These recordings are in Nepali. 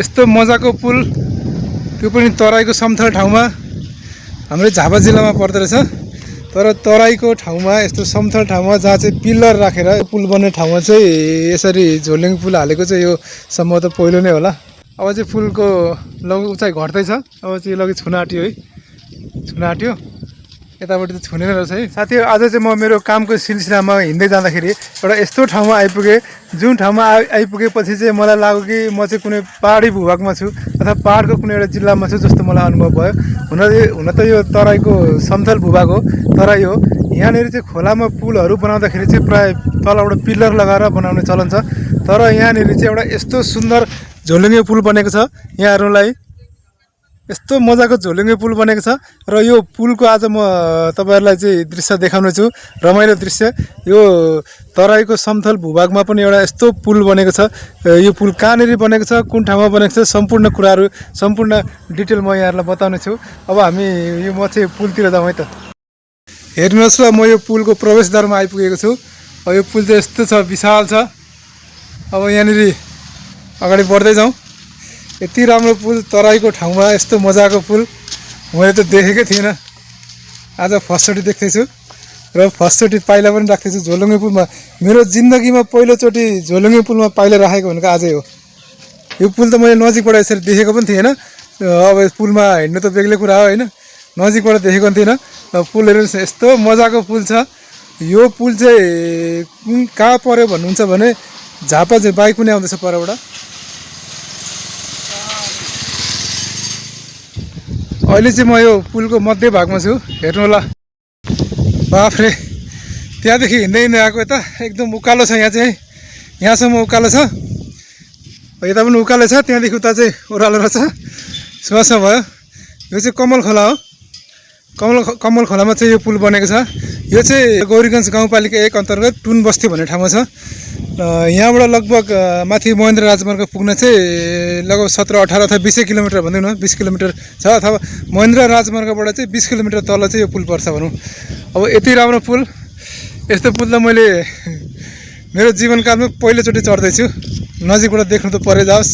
यस्तो मजाको पुल त्यो पनि तराईको समथल ठाउँमा हाम्रो झापा जिल्लामा पर्दो रहेछ। तर तराईको ठाउँमा यस्तो समथल ठाउँमा जहाँ चाहिँ पिलर राखेर पुल बन्ने ठाउँमा चाहिँ यसरी झोलुङ्गे पुल हालेको चाहिँ यो सम्भवतः पहिलो नै होला। अब चाहिँ पुलको उचाइ घट्दैछ। अब चाहिँ लगि छुन आँट्यो है, छुन आँट्यो। यतापट्टि त छुनेन रहेछ है साथीहरू। आज चाहिँ म मेरो कामको सिलसिलामा हिँड्दै जाँदाखेरि एउटा यस्तो ठाउँमा आइपुगेँ जुन ठाउँमा आइपुगेपछि चाहिँ मलाई लाग्यो कि म चाहिँ कुनै पहाडी भूभागमा छु अथवा पहाडको कुनै एउटा जिल्लामा छु जस्तो मलाई अनुभव भयो। हुन त यो तराईको समतल भूभाग हो, तराई हो। यहाँनिर चाहिँ खोलामा पुलहरू बनाउँदाखेरि चाहिँ प्राय तलबाट पिलर लगाएर बनाउने चलन छ। तर यहाँनिर चाहिँ एउटा यस्तो सुन्दर झोलुङ्गे पुल बनेको छ। यहाँहरूलाई यस्तो मजाको झोलुङ्गे पुल बनेको छ र यो पुलको आज म तपाईहरुलाई चाहिँ दृश्य देखाउने छु। रमाइलो दृश्य। यो तराईको समथल भूभागमा पनि एउटा यस्तो पुल बनेको छ। यो पुल कहाँनिर बनेको छ, कुन ठाउँमा बनेको छ, सम्पूर्ण कुराहरू सम्पूर्ण डिटेल म यहाँहरुलाई बताउने छु। अब हामी यो म चाहिँ पुलतिर जाउँ है त। हेर्नुहोस् ल, म यो पुलको प्रवेशद्वारमा आइपुगेको छु। अब यो पुल चाहिँ यस्तो छ, विशाल छ। अब यहाँनिर अगाडि बढ्दै जाउँ। यति राम्रो पुल तराईको ठाउँमा यस्तो मजाको पुल मैले त देखेकै थिइनँ। आज फर्स्टचोटि देख्दैछु र फर्स्टचोटि पाइला पनि राख्दैछु झोलुङ्गे पुलमा। मेरो जिन्दगीमा पहिलोचोटि झोलुङ्गे पुलमा पाइला राखेको भनेको आजै हो। यो पुल त मैले नजिकबाट यसरी देखेको पनि थिएन। अब पुलमा हिँड्नु त बेग्लै कुरा हो होइन, नजिकबाट देखेको पनि थिएन। पुलहरू यस्तो मजाको पुल छ। यो पुल चाहिँ कहाँ पर्यो भन्नुहुन्छ भने झापा चाहिँ बाइक पनि आउँदैछ परबाट। अहिले चाहिँ म यो पुलको मध्य भागमा छु। हेर्नु होला, बाफरे त्यहाँदेखि हिँड्दै हिँड्दै आएको यता एकदम उकालो छ। यहाँ चाहिँ यहाँसम्म उकालो छ, यता पनि उकालो छ, त्यहाँदेखि उता चाहिँ ओह्रालो रहेछ। सुवास भयो। यो चाहिँ कमल खोला हो। कमल खोलामा चाहिँ यो पुल बनेको छ। यो चाहिँ गौरीगञ्ज गाउँपालिका 1 अन्तर्गत टुन बस्ती भन्ने ठाउँमा छ। यहाँबाट लगभग माथि महेन्द्र राजमार्ग पुग्न चाहिँ लगभग 17-18 अथवा 20 किलोमिटर भनौँ न, 20 किलोमिटर छ। अथवा महेन्द्र राजमार्गबाट चाहिँ 20 किलोमिटर तल चाहिँ यो पुल पर्छ भनौँ। अब यति राम्रो पुल, यस्तो पुल त मैले मेरो जीवनकालमा पहिलोचोटि चढ्दैछु। नजिकबाट देख्नु त परे जाओस्।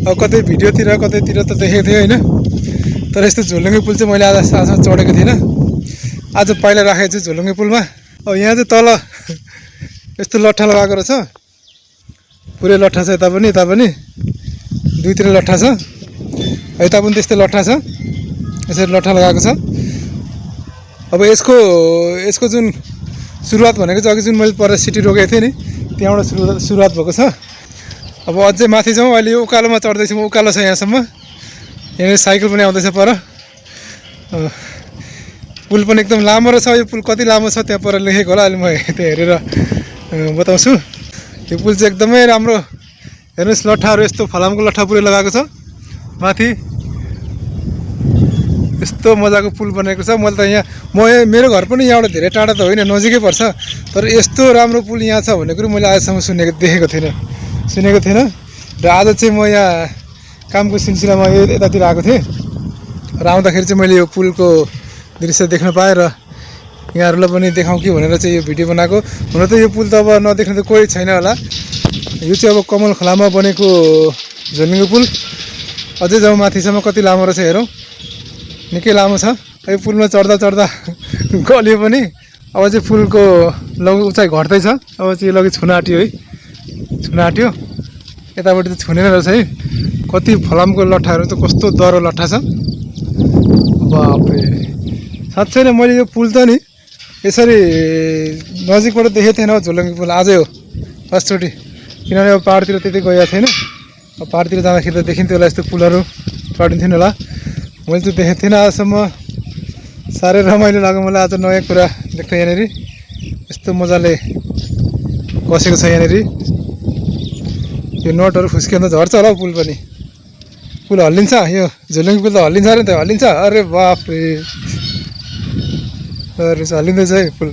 अब कतै भिडियोतिर कतैतिर त देखेको थिएँ होइन, तर यस्तो झोलुङ्गे पुल चाहिँ मैले आज चढेको थिइनँ। आज पाइला राखेको छु झोलुङ्गे पुलमा। अब यहाँ चाहिँ तल यस्तो लट्ठा लगाएको रहेछ, पुरै लट्ठा छ। यता पनि दुईतिर लट्ठा छ, यता पनि त्यस्तै लट्ठा छ। यसरी लट्ठा लगाएको छ। अब यसको जुन सुरुवात भनेको चाहिँ अघि जुन मैले पर सिटी रोकेको थिएँ नि, त्यहाँबाट सुरुवात भएको छ। अब अझै माथि जाउँ। अहिले यो उकालोमा चढ्दैछु म, उकालो छ यहाँसम्म। यहाँनिर साइकल पनि आउँदैछ पर। पुल पनि एकदम लामो रहेछ। यो पुल कति लामो छ त्यहाँ पर लेखेको होला, अहिले म त्यहाँ हेरेर बताउँछु। यो पुल चाहिँ एकदमै राम्रो। हेर्नुहोस्, लट्ठाहरू यस्तो फलामको लट्ठा पुरै लगाएको छ माथि। यस्तो मजाको पुल बनेको छ। मैले त मेरो घर पनि यहाँबाट धेरै टाढा त होइन, नजिकै पर्छ। तर यस्तो राम्रो पुल यहाँ छ भन्ने कुरो मैले आजसम्म देखेको थिइनँ। र आज चाहिँ म यहाँ कामको सिलसिलामा यतातिर आएको थिएँ र आउँदाखेरि चाहिँ मैले यो पुलको दृश्य देख्न पाएँ र यहाँहरूलाई पनि देखाउँ कि भनेर चाहिँ यो भिडियो बनाएको। हुन त यो पुल त अब नदेख्ने त कोही छैन होला। यो चाहिँ अब कमल खोलामा बनेको झोलुङ्गे पुल। अझै जाउँ माथिसम्म, कति लामो रहेछ हेरौँ। निकै लामो छ। यो पुलमा चढ्दा गल्यो पनि। अब चाहिँ पुलको उचाइ घट्दैछ। अब चाहिँ लगि छुन आँट्यो है, छुन आँट्यो। यतापट्टि त छुनेन रहेछ है। कति फलामको लट्ठाहरू त कस्तो दह्रो लट्ठा छ, बाफरे। साँच्चै नै मैले यो पुल त नि यसरी नजिकबाट देखेको थिएन। झोलुङ्गे पुल आजै हो फर्स्टचोटि, किनभने अब पहाडतिर त्यति गएको छैन। अब पहाडतिर जाँदाखेरि त देखिन्थ्यो होला यस्तो पुलहरू, चढिन्थ्यो होला। मैले त देखेको थिइनँ आजसम्म। साह्रै रमाइलो लाग्यो मलाई आज नयाँ कुरा देख्दा। यहाँनिर यस्तो मजाले कसेको छ। यहाँनिर यो नटहरू फुस्किँदा झर्छ होला पुल पनि। पुल हल्लिन्छ, यो झोलुङ्गे पुल त हल्लिन्छ अरे नि त, हल्लिन्छ। अरे बाफरे, हल्लिँदैछ है पुल।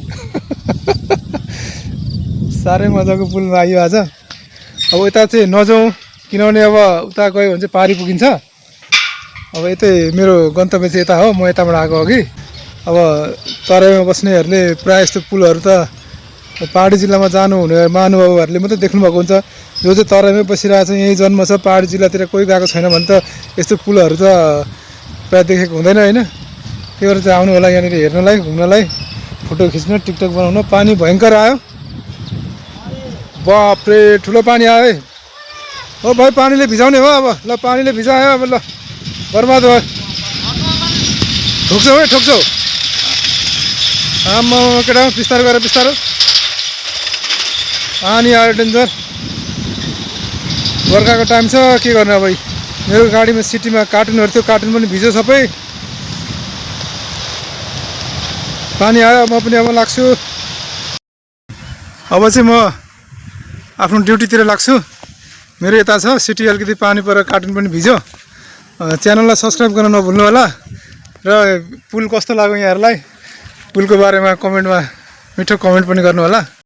साह्रै मजाको पुलमा आयो आज। अब यता चाहिँ नजाउँ, किनभने अब उता गयो भने चाहिँ पारी पुगिन्छ। अब यतै मेरो गन्तव्य चाहिँ यता हो, म यताबाट आएको अघि। अब तराईमा बस्नेहरूले प्रायः यस्तो पुलहरू त पहाडी जिल्लामा जानुहुने महानुभावहरूले मात्रै देख्नुभएको हुन्छ। जो चाहिँ तराईमै बसिरहेको छ, यहीँ जन्म छ, पहाडी जिल्लातिर कोही गएको छैन भने त यस्तो पुलहरू त प्रायः देखेको हुँदैन होइन। त्यही भएर चाहिँ आउनु होला यहाँनिर हेर्नलाई, घुम्नलाई, फोटो खिच्न, टिकटक बनाउन। पानी भयङ्कर आयो, बाफ्रे ठुलो पानी आयो है। हो भाइ पानीले भिजाउने हो अब, ल पानीले भिजायो अब, ल बर्बाद भयो। ठोक्छौ है ठोक्छौ, आम्मा केटा बिस्तारो गरेर बिस्तारो। पानी आयो डेन्जर, बर्खाको टाइम छ के गर्ने अब। मेरो गाडीमा सिटीमा कार्टुनहरू थियो, कार्टुन पनि भिज्यो सबै। पानी आयो, म पनि अब लाग्छु। अब चाहिँ म आफ्नो ड्युटीतिर लाग्छु। मेरो यता छ सिटी, अलिकति पानी परेर कार्टुन पनि भिज्यो। च्यानललाई सब्सक्राइब गर्न नभुल्नु होला र पुल कस्तो लाग्यो यहाँहरूलाई, पुलको बारेमा कमेन्टमा मिठो कमेन्ट पनि गर्नु होला।